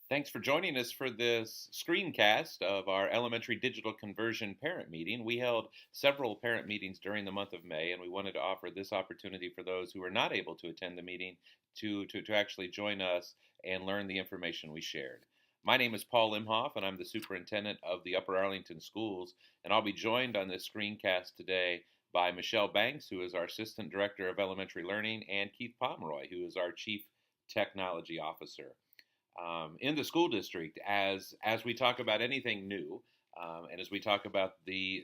Thanks for joining us for this screencast of our elementary digital conversion parent meeting. We held several parent meetings during the month of May, and we wanted to offer this opportunity for those who were not able to attend the meeting to actually join us and learn the information we shared. My name is Paul Imhoff, and I'm the superintendent of the Upper Arlington Schools, and I'll be joined on this screencast today by Michelle Banks, who is our Assistant Director of Elementary Learning, and Keith Pomeroy, who is our Chief Technology Officer in the school district as we talk about anything new, and as we talk about the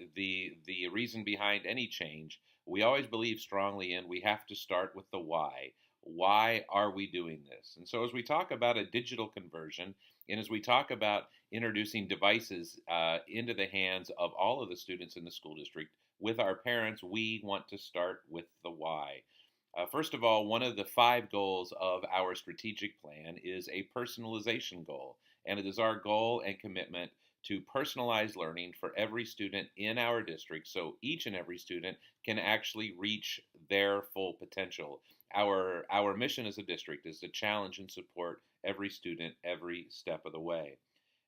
reason behind any change. We always believe strongly in we have to start with the why. Why are we doing this? And so as we talk about a digital conversion, and as we talk about introducing devices into the hands of all of the students in the school district with our parents, we want to start with the why. First of all, one of the five goals of our strategic plan is a personalization goal. And it is our goal and commitment to personalize learning for every student in our district so each and every student can actually reach their full potential. Our mission as a district is to challenge and support every student every step of the way.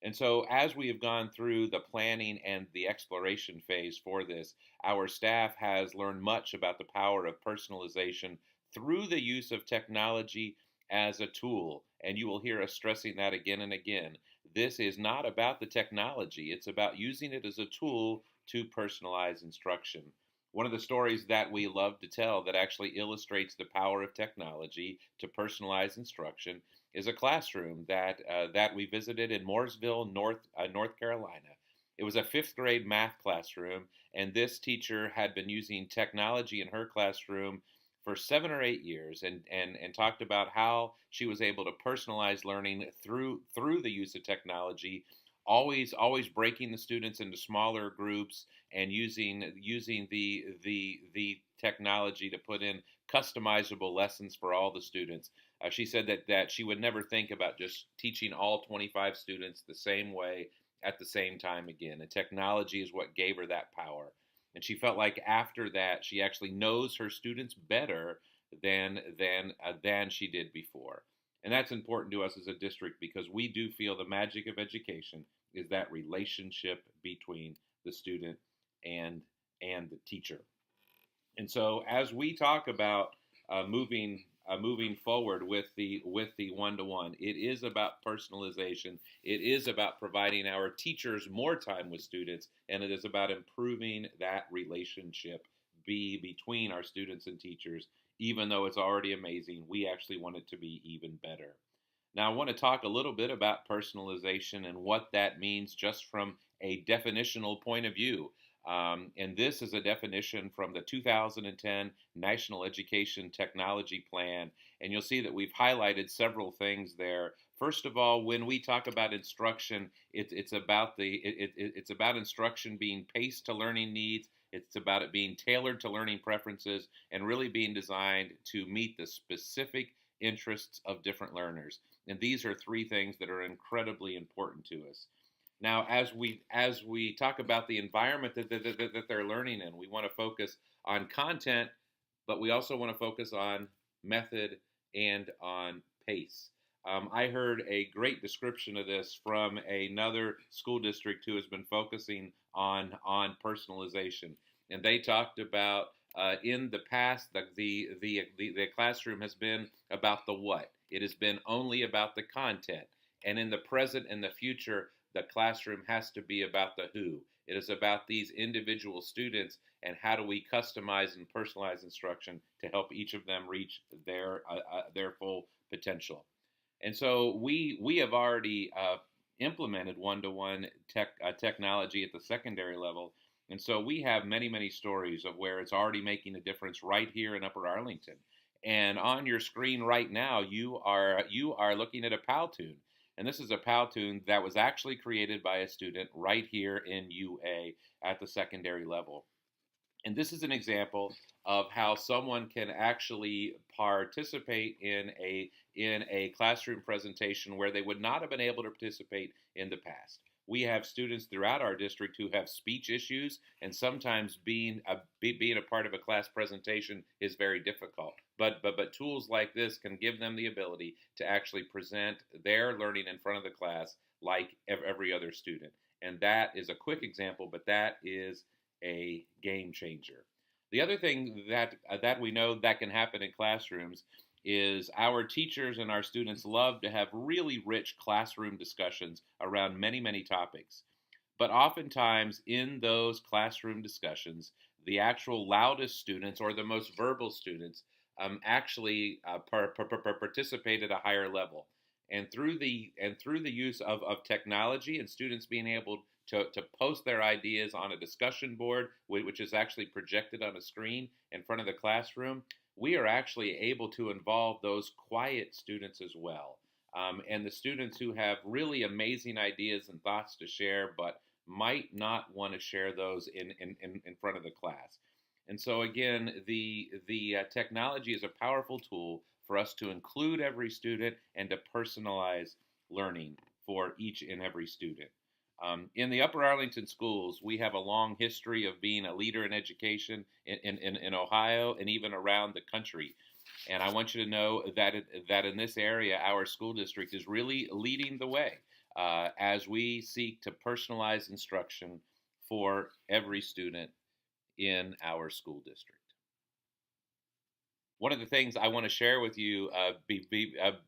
And so, as we have gone through the planning and the exploration phase for this, our staff has learned much about the power of personalization through the use of technology as a tool. And you will hear us stressing that again and again. This is not about the technology, it's about using it as a tool to personalize instruction. One of the stories that we love to tell that actually illustrates the power of technology to personalize instruction is a classroom that we visited in Mooresville, North Carolina. It was a fifth grade math classroom, and this teacher had been using technology in her classroom for 7 or 8 years, and talked about how she was able to personalize learning through the use of technology, always breaking the students into smaller groups and using the technology to put in customizable lessons for all the students. She said that she would never think about just teaching all 25 students the same way at the same time again. And technology is what gave her that power. And she felt like after that, she actually knows her students better than she did before. And that's important to us as a district because we do feel the magic of education is that relationship between the student and the teacher. And so, as we talk about moving forward with the one-to-one, it is about personalization. It is about providing our teachers more time with students, and it is about improving that relationship between our students and teachers. Even though it's already amazing, we actually want it to be even better. Now, I want to talk a little bit about personalization and what that means just from a definitional point of view. And this is a definition from the 2010 National Education Technology Plan. And you'll see that we've highlighted several things there. First of all, when we talk about instruction, it's about instruction being paced to learning needs. It's about it being tailored to learning preferences and really being designed to meet the specific interests of different learners. And these are three things that are incredibly important to us. Now, as we talk about the environment that they're learning in, we want to focus on content, but we also want to focus on method and on pace. I heard a great description of this from another school district who has been focusing on personalization, and they talked about in the past the classroom has been about the what. It has been only about the content, and in the present and the future, the classroom has to be about the who. It is about these individual students and how do we customize and personalize instruction to help each of them reach their full potential. And so we have already implemented one-to-one technology at the secondary level. And so we have many stories of where it's already making a difference right here in Upper Arlington. And on your screen right now, you are looking at a Powtoon. And this is a Powtoon that was actually created by a student right here in UA at the secondary level. And this is an example of how someone can actually participate in a classroom presentation where they would not have been able to participate in the past. We have students throughout our district who have speech issues, and sometimes being a part of a class presentation is very difficult. But tools like this can give them the ability to actually present their learning in front of the class like every other student. And that is a quick example, but that is a game changer. The other thing that we know that can happen in classrooms is our teachers and our students love to have really rich classroom discussions around many topics. But oftentimes in those classroom discussions, the actual loudest students or the most verbal students actually participate at a higher level. And through the use of technology and students being able to post their ideas on a discussion board, which is actually projected on a screen in front of the classroom, we are actually able to involve those quiet students as well. And the students who have really amazing ideas and thoughts to share, but might not want to share those in front of the class. And so again, the technology is a powerful tool for us to include every student and to personalize learning for each and every student. In the Upper Arlington Schools, we have a long history of being a leader in education in Ohio and even around the country. And I want you to know that in this area, our school district is really leading the way as we seek to personalize instruction for every student in our school district. One of the things I want to share with you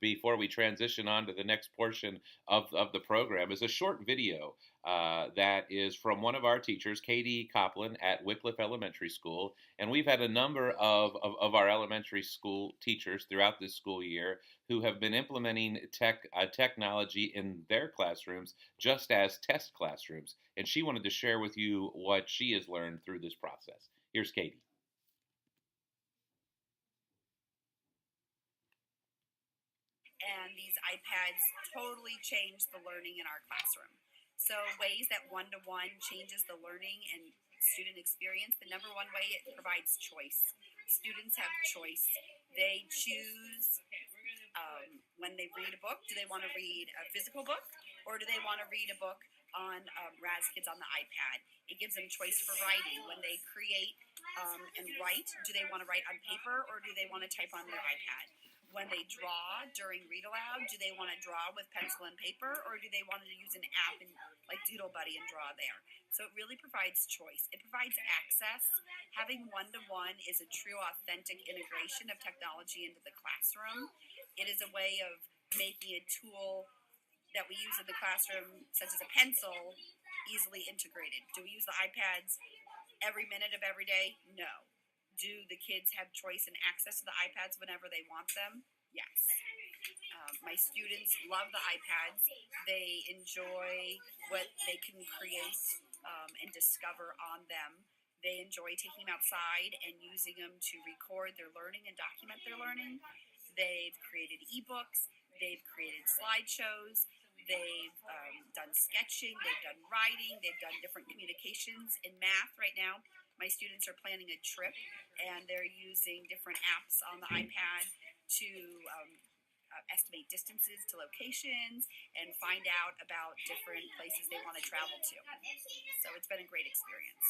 before we transition on to the next portion of the program is a short video that is from one of our teachers, Katie Copland at Wycliffe Elementary School. And we've had a number of our elementary school teachers throughout this school year who have been implementing technology in their classrooms just as test classrooms. And she wanted to share with you what she has learned through this process. Here's Katie. And these iPads totally change the learning in our classroom. So ways that one-to-one changes the learning and student experience, the number one way, it provides choice. Students have choice. They choose when they read a book, do they want to read a physical book or do they want to read a book on Raz Kids on the iPad? It gives them choice for writing. When they create and write, do they want to write on paper or do they want to type on their iPad? When they draw during read aloud, do they want to draw with pencil and paper or do they want to use an app and like Doodle Buddy and draw there? So it really provides choice. It provides access. Having one-to-one is a true authentic integration of technology into the classroom. It is a way of making a tool that we use in the classroom, such as a pencil, easily integrated. Do we use the iPads every minute of every day? No. Do the kids have choice and access to the iPads whenever they want them? Yes. My students love the iPads. They enjoy what they can create and discover on them. They enjoy taking them outside and using them to record their learning and document their learning. They've created ebooks. They've created slideshows. They've done sketching. They've done writing. They've done different communications. In math right now, my students are planning a trip and they're using different apps on the iPad to estimate distances to locations and find out about different places they want to travel to. So it's been a great experience.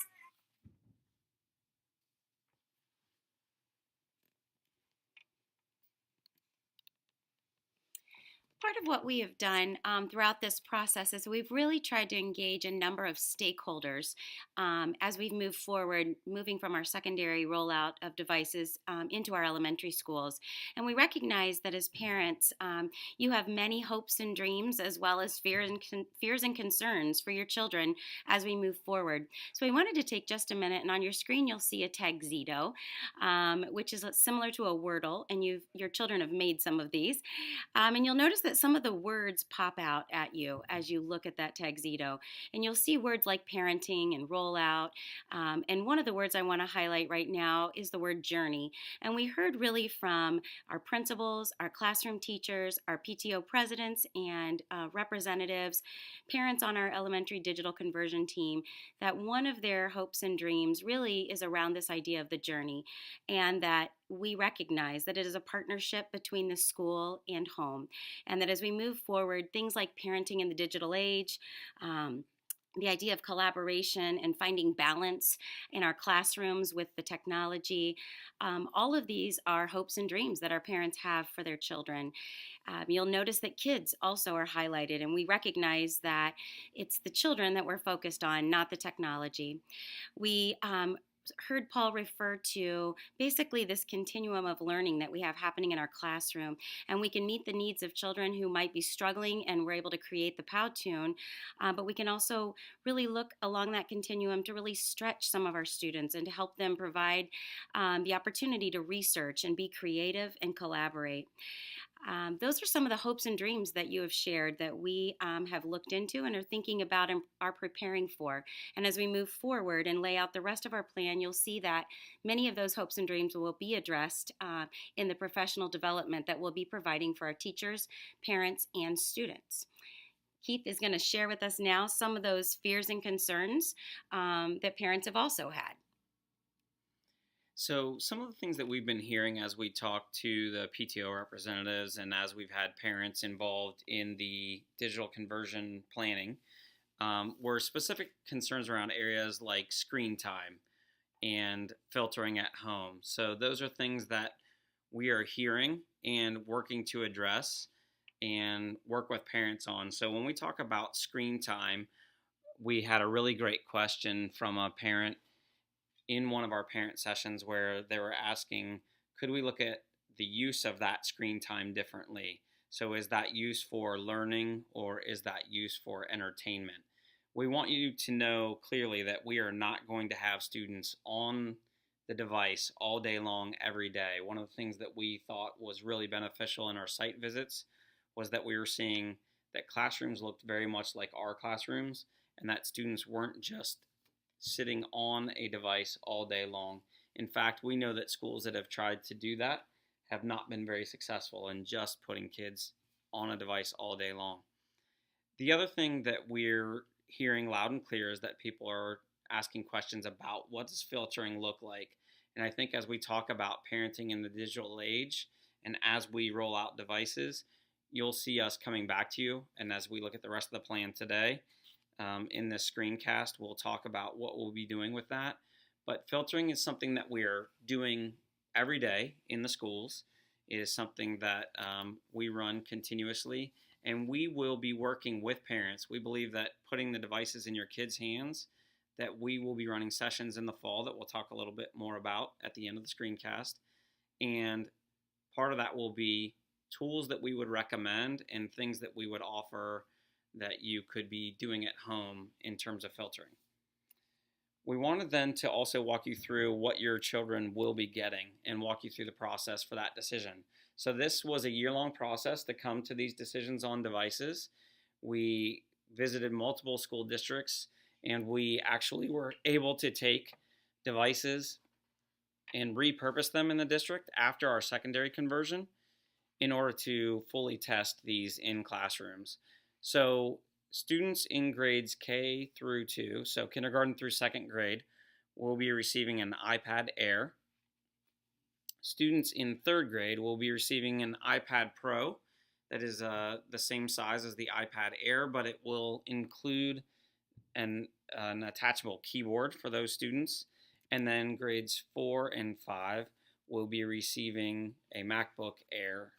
Part of what we have done throughout this process is we've really tried to engage a number of stakeholders as we've moved forward, moving from our secondary rollout of devices into our elementary schools. And we recognize that as parents, you have many hopes and dreams as well as fears and concerns for your children as we move forward. So we wanted to take just a minute, and on your screen you'll see a Tagxedo, which is similar to a Wordle, and your children have made some of these. And you'll notice that some of the words pop out at you as you look at that Tagxedo. And you'll see words like parenting and rollout. And one of the words I want to highlight right now is the word journey. And we heard really from our principals, our classroom teachers, our PTO presidents, and representatives, parents on our elementary digital conversion team, that one of their hopes and dreams really is around this idea of the journey. And that we recognize that it is a partnership between the school and home, and that as we move forward, things like parenting in the digital age, the idea of collaboration and finding balance in our classrooms with the technology, all of these are hopes and dreams that our parents have for their children. You'll notice that kids also are highlighted, and we recognize that it's the children that we're focused on, not the technology. We heard Paul refer to basically this continuum of learning that we have happening in our classroom, and we can meet the needs of children who might be struggling, and we're able to create the Powtoon, but we can also really look along that continuum to really stretch some of our students and to help them provide the opportunity to research and be creative and collaborate. Those are some of the hopes and dreams that you have shared that we have looked into and are thinking about and are preparing for. And as we move forward and lay out the rest of our plan, you'll see that many of those hopes and dreams will be addressed in the professional development that we'll be providing for our teachers, parents, and students. Keith is going to share with us now some of those fears and concerns that parents have also had. So, some of the things that we've been hearing as we talk to the PTO representatives and as we've had parents involved in the digital conversion planning were specific concerns around areas like screen time and filtering at home. So, those are things that we are hearing and working to address and work with parents on. So, when we talk about screen time, we had a really great question from a parent in one of our parent sessions where they were asking, could we look at the use of that screen time differently? So is that use for learning or is that use for entertainment? We want you to know clearly that we are not going to have students on the device all day long every day. One of the things that we thought was really beneficial in our site visits was that we were seeing that classrooms looked very much like our classrooms and that students weren't just sitting on a device all day long. In fact, we know that schools that have tried to do that have not been very successful in just putting kids on a device all day long. The other thing that we're hearing loud and clear is that people are asking questions about what does filtering look like. And I think as we talk about parenting in the digital age and as we roll out devices, you'll see us coming back to you. And as we look at the rest of the plan today, in this screencast, we'll talk about what we'll be doing with that. But filtering is something that we're doing every day in the schools. It is something that we run continuously, and we will be working with parents. We believe that putting the devices in your kids' hands, that we will be running sessions in the fall that we'll talk a little bit more about at the end of the screencast. And part of that will be tools that we would recommend and things that we would offer that you could be doing at home in terms of filtering. We wanted then to also walk you through what your children will be getting and walk you through the process for that decision. So this was a year-long process to come to these decisions on devices. We visited multiple school districts and we actually were able to take devices and repurpose them in the district after our secondary conversion in order to fully test these in classrooms. So students in grades K through 2, so kindergarten through second grade, will be receiving an iPad Air. Students in third grade will be receiving an iPad Pro that is the same size as the iPad Air, but it will include an attachable keyboard for those students. And then grades 4 and 5 will be receiving a MacBook Air,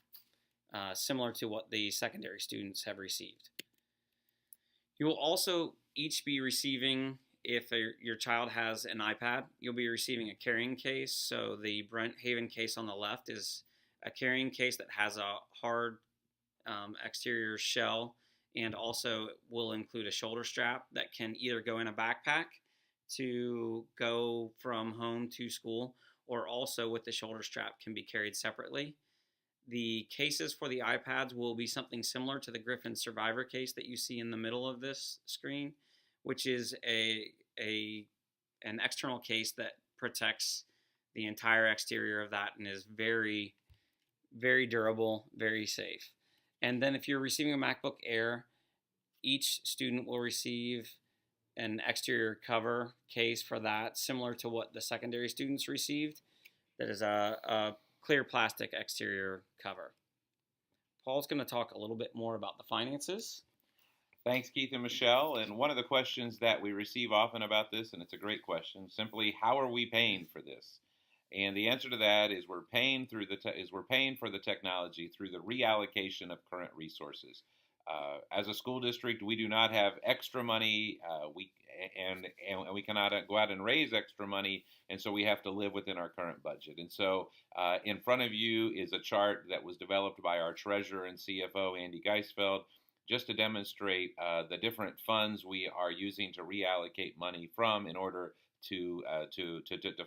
similar to what the secondary students have received. You will also each be receiving, if your child has an iPad, you'll be receiving a carrying case. So the Brent Haven case on the left is a carrying case that has a hard exterior shell and also will include a shoulder strap that can either go in a backpack to go from home to school, or also with the shoulder strap can be carried separately. The cases for the iPads will be something similar to the Griffin Survivor case that you see in the middle of this screen, which is an external case that protects the entire exterior of that and is very, very durable, very safe. And then if you're receiving a MacBook Air, each student will receive an exterior cover case for that, similar to what the secondary students received. that is a clear plastic exterior cover. Paul's going to talk a little bit more about the finances. Thanks, Keith and Michelle. And one of the questions that we receive often about this, and it's a great question, simply, how are we paying for this? And the answer to that is we're paying for the technology through the reallocation of current resources. As a school district, we do not have extra money. And we cannot go out and raise extra money, and so we have to live within our current budget. And so, in front of you is a chart that was developed by our treasurer and CFO, Andy Geisfeld, just to demonstrate the different funds we are using to reallocate money from in order to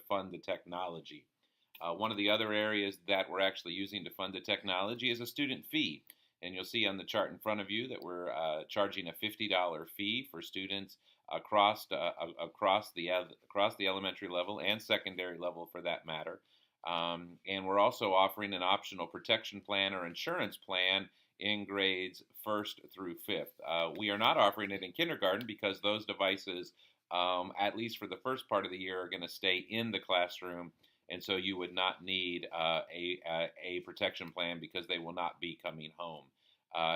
fund the technology. One of the other areas that we're actually using to fund the technology is a student fee. And you'll see on the chart in front of you that we're charging a $50 fee for students across the elementary level and secondary level, for that matter. And we're also offering an optional protection plan or insurance plan in grades 1st through 5th. We are not offering it in kindergarten because those devices, at least for the first part of the year, are going to stay in the classroom. And so you would not need a protection plan because they will not be coming home.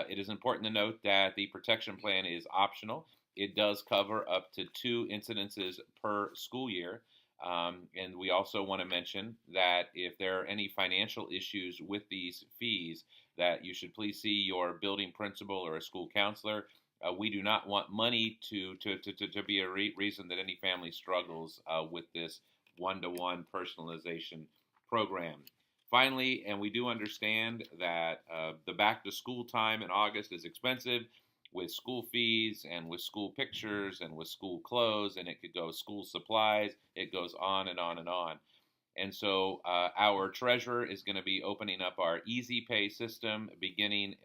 It is important to note that the protection plan is optional. It does cover up to 2 incidences per school year. And we also want to mention that if there are any financial issues with these fees, that you should please see your building principal or a school counselor. We do not want money to be a reason that any family struggles with this one-to-one personalization program. Finally, and we do understand that the back-to-school time in August is expensive with school fees and with school pictures and with school clothes, and it could go school supplies. It goes on and on and on. And so our treasurer is going to be opening up our Easy Pay system beginning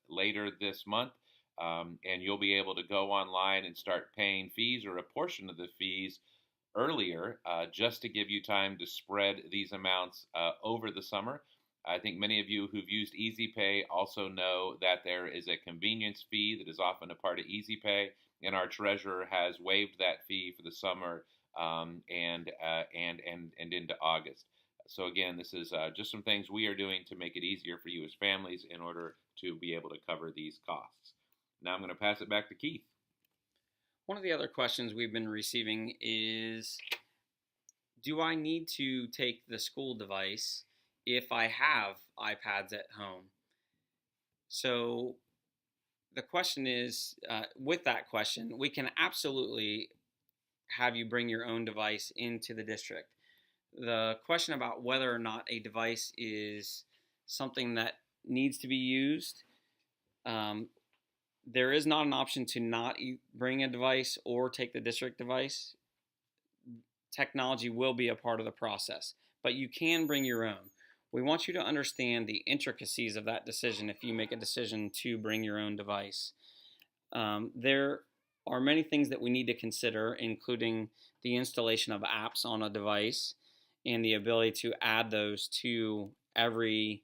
later this month. And you'll be able to go online and start paying fees or a portion of the fees earlier, just to give you time to spread these amounts over the summer. I think many of you who've used Easy Pay also know that there is a convenience fee that is often a part of Easy Pay, and our treasurer has waived that fee for the summer and into August. So again, this is just some things we are doing to make it easier for you as families in order to be able to cover these costs. Now I'm going to pass it back to Keith. One of the other questions we've been receiving is, do I need to take the school device if I have iPads at home? So the question is, with that question, we can absolutely have you bring your own device into the district. The question about whether or not a device is something that needs to be used, there is not an option to not bring a device or take the district device. Technology will be a part of the process, but you can bring your own. We want you to understand the intricacies of that decision if you make a decision to bring your own device. There are many things that we need to consider, including the installation of apps on a device and the ability to add those to every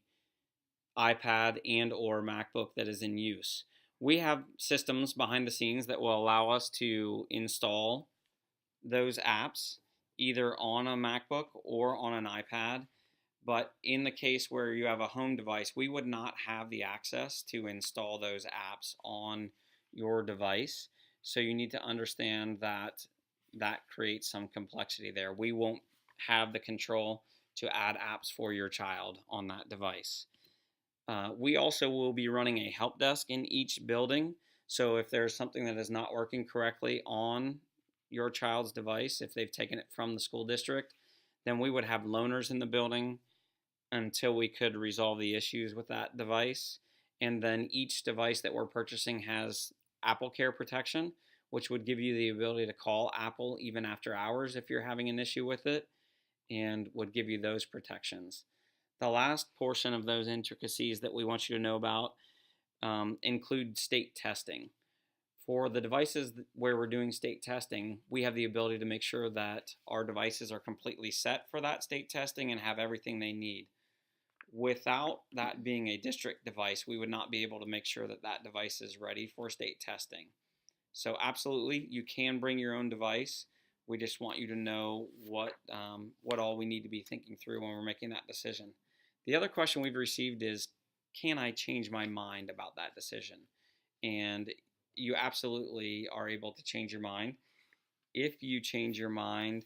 iPad and or MacBook that is in use. We have systems behind the scenes that will allow us to install those apps either on a MacBook or on an iPad. But in the case where you have a home device, we would not have the access to install those apps on your device. So you need to understand that that creates some complexity there. We won't have the control to add apps for your child on that device. We also will be running a help desk in each building. So if there's something that is not working correctly on your child's device, if they've taken it from the school district, then we would have loaners in the building until we could resolve the issues with that device. And then each device that we're purchasing has Apple Care protection, which would give you the ability to call Apple even after hours if you're having an issue with it, and would give you those protections. The last portion of those intricacies that we want you to know about include state testing. For the devices where we're doing state testing, we have the ability to make sure that our devices are completely set for that state testing and have everything they need. Without that being a district device, we would not be able to make sure that that device is ready for state testing. So absolutely, you can bring your own device. We just want you to know what all we need to be thinking through when we're making that decision. The other question we've received is, can I change my mind about that decision? And you absolutely are able to change your mind. If you change your mind,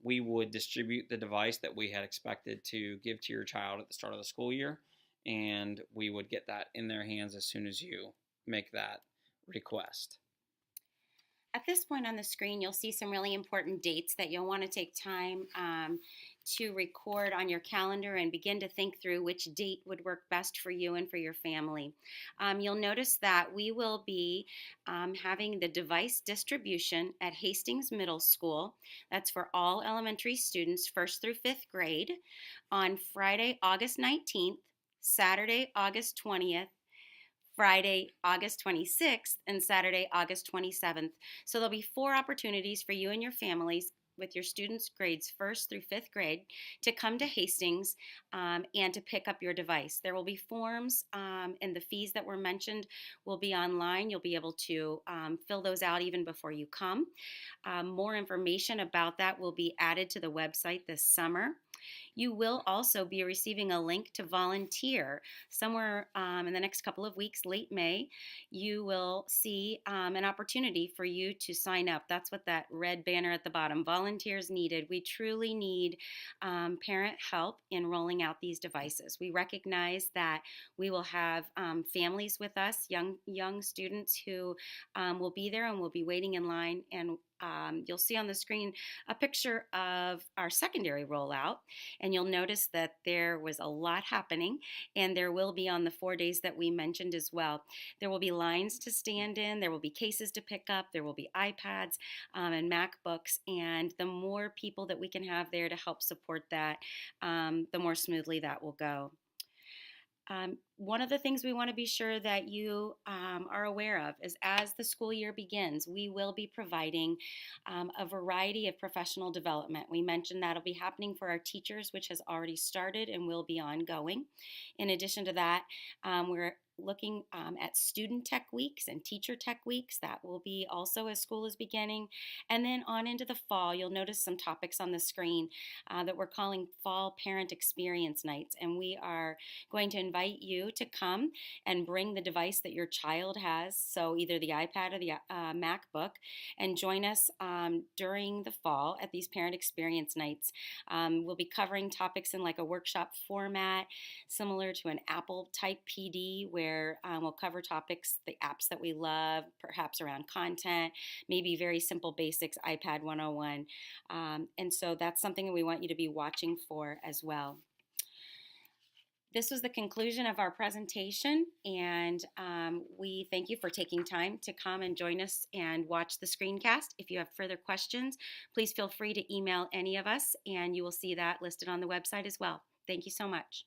we would distribute the device that we had expected to give to your child at the start of the school year, and we would get that in their hands as soon as you make that request. At this point on the screen, you'll see some really important dates that you'll want to take time to record on your calendar and begin to think through which date would work best for you and for your family. You'll notice that we will be having the device distribution at Hastings Middle School. That's for all elementary students, 1st through 5th grade, on Friday, August 19th, Saturday, August 20th, Friday, August 26th, and Saturday, August 27th. So there'll be 4 opportunities for you and your families with your students' grades 1st through 5th grade to come to Hastings and to pick up your device. There will be forms, and the fees that were mentioned will be online. You'll be able to fill those out even before you come. More information about that will be added to the website this summer. You will also be receiving a link to volunteer somewhere in the next couple of weeks, late May. You will see an opportunity for you to sign up. That's what that red banner at the bottom, volunteers needed. We truly need parent help in rolling out these devices. We recognize that we will have families with us, young students who will be there and will be waiting in line, and you'll see on the screen a picture of our secondary rollout, and you'll notice that there was a lot happening, and there will be on the 4 days that we mentioned as well. There will be lines to stand in, there will be cases to pick up, there will be iPads and MacBooks, and the more people that we can have there to help support that, the more smoothly that will go. One of the things we want to be sure that you are aware of is as the school year begins, we will be providing a variety of professional development. We mentioned that'll be happening for our teachers, which has already started and will be ongoing. In addition to that, we're looking at student tech weeks and teacher tech weeks. That will be also as school is beginning. And then on into the fall, you'll notice some topics on the screen that we're calling Fall Parent Experience Nights. And we are going to invite you to come and bring the device that your child has, so either the iPad or the MacBook, and join us during the fall at these Parent Experience Nights. We'll be covering topics in like a workshop format, similar to an Apple type PD, where we'll cover topics, the apps that we love, perhaps around content, maybe very simple basics, iPad 101. And so that's something that we want you to be watching for as well. This was the conclusion of our presentation, and we thank you for taking time to come and join us and watch the screencast. If you have further questions, please feel free to email any of us, and you will see that listed on the website as well. Thank you so much.